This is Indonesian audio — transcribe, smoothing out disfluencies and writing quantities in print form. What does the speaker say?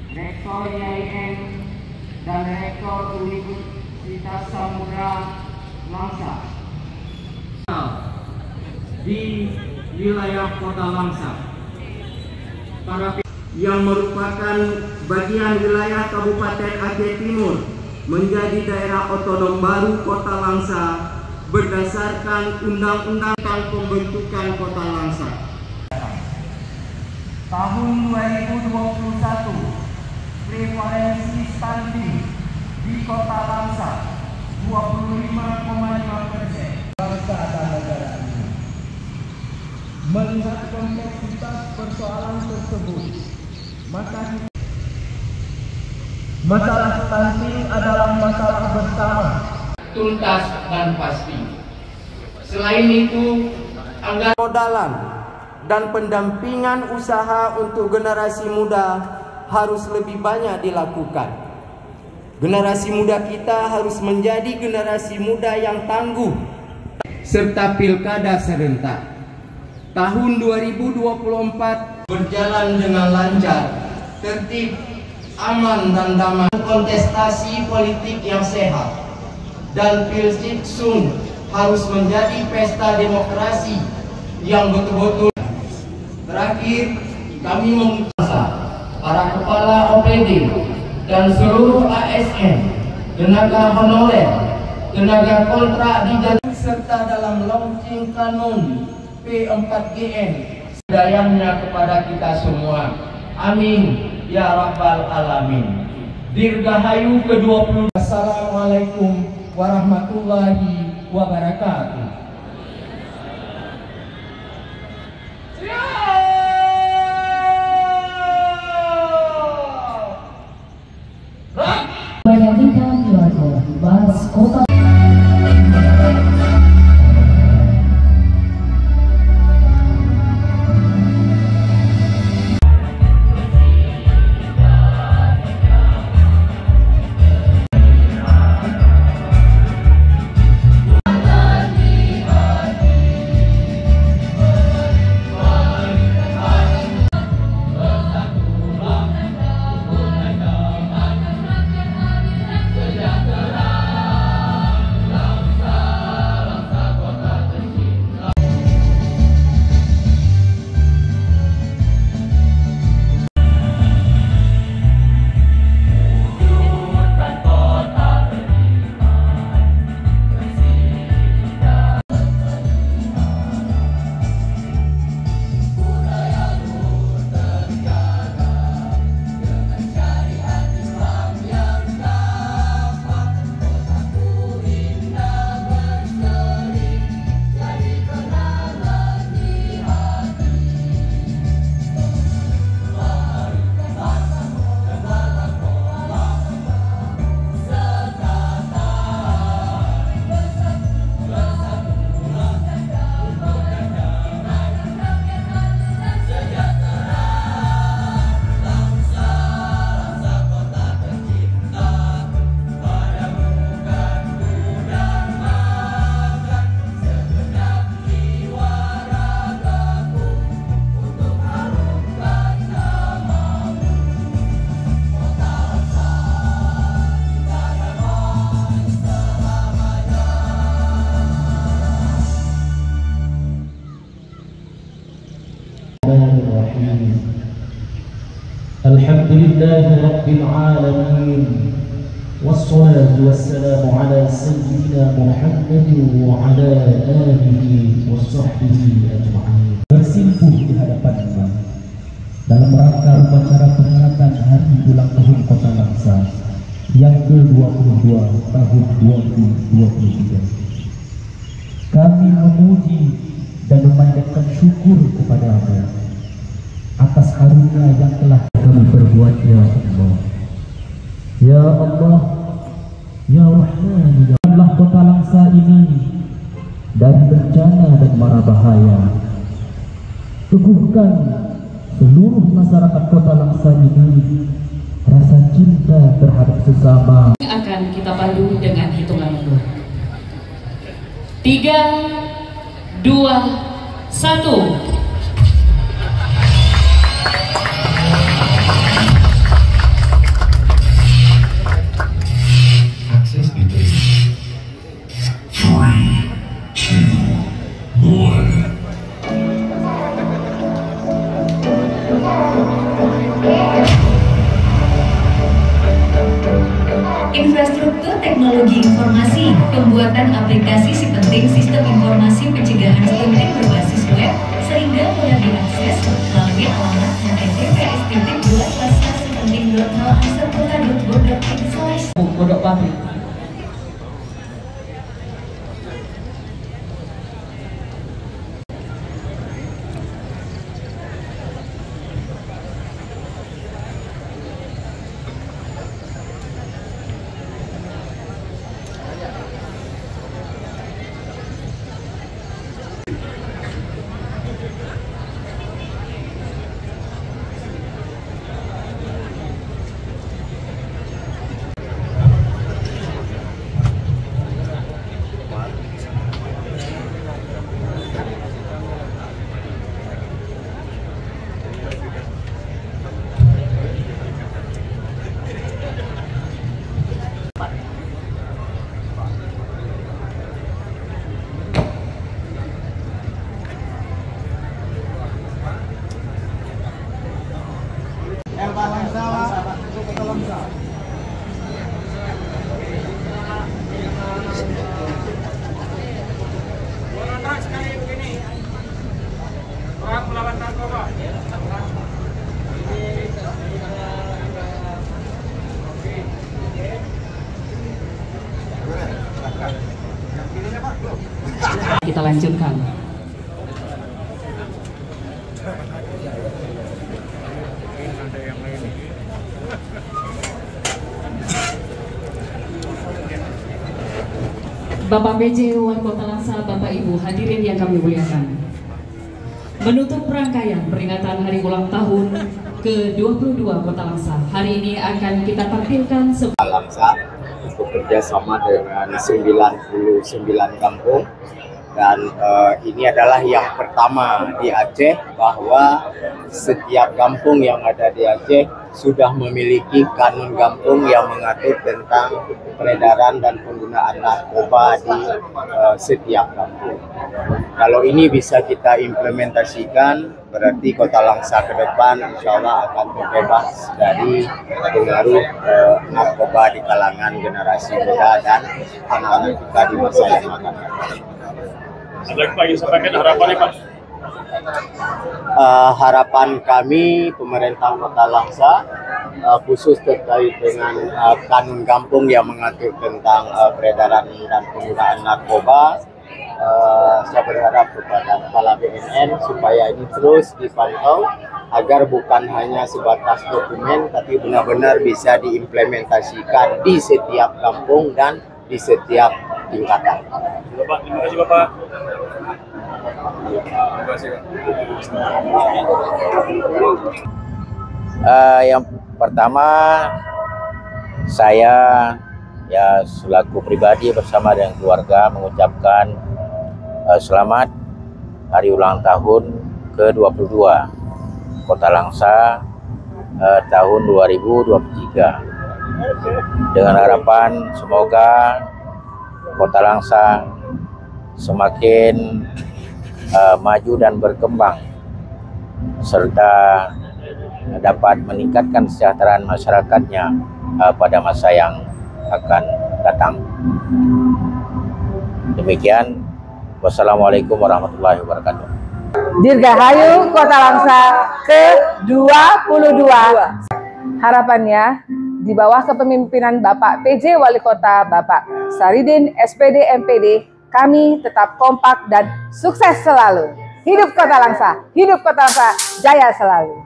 Rektor IAIN, dan Rektor Universitas Samudra Langsa di wilayah Kota Langsa. Yang merupakan bagian wilayah Kabupaten Aceh Timur menjadi daerah otonom baru Kota Langsa berdasarkan Undang-Undang Pembentukan Kota Langsa. Tahun 2021, prevalensi stunting di Kota Langsa 25,5%. Bangsa dan negara ini. Melihat kompleksitas persoalan tersebut, maka masalah stunting adalah masalah bersama, tuntas dan pasti. Selain itu, anggaran modalan dan pendampingan usaha untuk generasi muda harus lebih banyak dilakukan. Generasi muda kita harus menjadi generasi muda yang tangguh, serta pilkada serentak tahun 2024 berjalan dengan lancar, tertib, aman dan damai. Kontestasi politik yang sehat dan Pilsiksung harus menjadi pesta demokrasi yang betul-betul. Terakhir, kami meminta para kepala OPD dan seluruh ASN, tenaga honorer, tenaga kontrak di jalan serta dalam launching kanun P4GN dayanya kepada kita semua. Amin ya rabbal alamin. Dirgahayu ke-20. Assalamualaikum warahmatullahi wabarakatuh. Bayangkan keluarga bahas kota. Alhamdulillahi Rabbil Alamin, wassalatu wassalamu ala Sayyidina Muhammadin wa ala alihi wa sahbihi ajma'in. Bersimpuh di hadapanmu dalam rangka upacara peringatan Hari Ulang Tahun Kota Langsa yang ke-22 tahun 2023. Kami memuji dan memanjatkan syukur kepada-Mu atas karunia yang telah kami perbuat, ya Allah. Ya Allah, ya Rahman, ya Allah, Kota Langsa ini dari bencana dan mara bahaya. Teguhkan seluruh masyarakat Kota Langsa ini rasa cinta terhadap sesama. Akan kita pandu dengan hitungan mundur. 3, 2, 1. informasi, pembuatan aplikasi si penting sistem informasi pencegahan stunting berbasis web sehingga mudah diakses melalui alamat https://sipenting.halasekolah.go.id/. Pondok Pabrik. Kita lanjutkan. Bapak PJ Wali Kota Langsa, Bapak Ibu hadirin yang kami muliakan. Menutup rangkaian peringatan hari ulang tahun ke-22 Kota Langsa, hari ini akan kita tampilkan Langsa bekerja sama dengan 99 kampung, dan ini adalah yang pertama di Aceh bahwa setiap kampung yang ada di Aceh sudah memiliki kanun kampung yang mengatur tentang peredaran dan penggunaan narkoba di setiap kampung. Kalau ini bisa kita implementasikan, berarti Kota Langsa ke depan insya Allah akan terbebas dari pengaruh narkoba di kalangan generasi muda dan anak-anak kita di masa yang akan datang. Ada Pak yang sampaikan harapannya Pak? Harapan kami pemerintah Kota Langsa khusus terkait dengan kanun kampung yang mengatur tentang peredaran dan penggunaan narkoba, saya berharap kepada kepala BNN supaya ini terus dipantau agar bukan hanya sebatas dokumen tapi benar-benar bisa diimplementasikan di setiap kampung dan di setiap tingkatan. Bapak, terima kasih Bapak. Yang pertama, saya ya selaku pribadi bersama dengan keluarga mengucapkan selamat hari ulang tahun ke-22 Kota Langsa tahun 2023, dengan harapan semoga Kota Langsa semakin maju dan berkembang serta dapat meningkatkan kesejahteraan masyarakatnya pada masa yang akan datang. Demikian, wassalamualaikum warahmatullahi wabarakatuh. Dirgahayu Kota Langsa ke-22. Harapannya di bawah kepemimpinan Bapak PJ Wali Kota Bapak Saridin SPD MPD, kami tetap kompak dan sukses selalu. Hidup Kota Langsa, jaya selalu.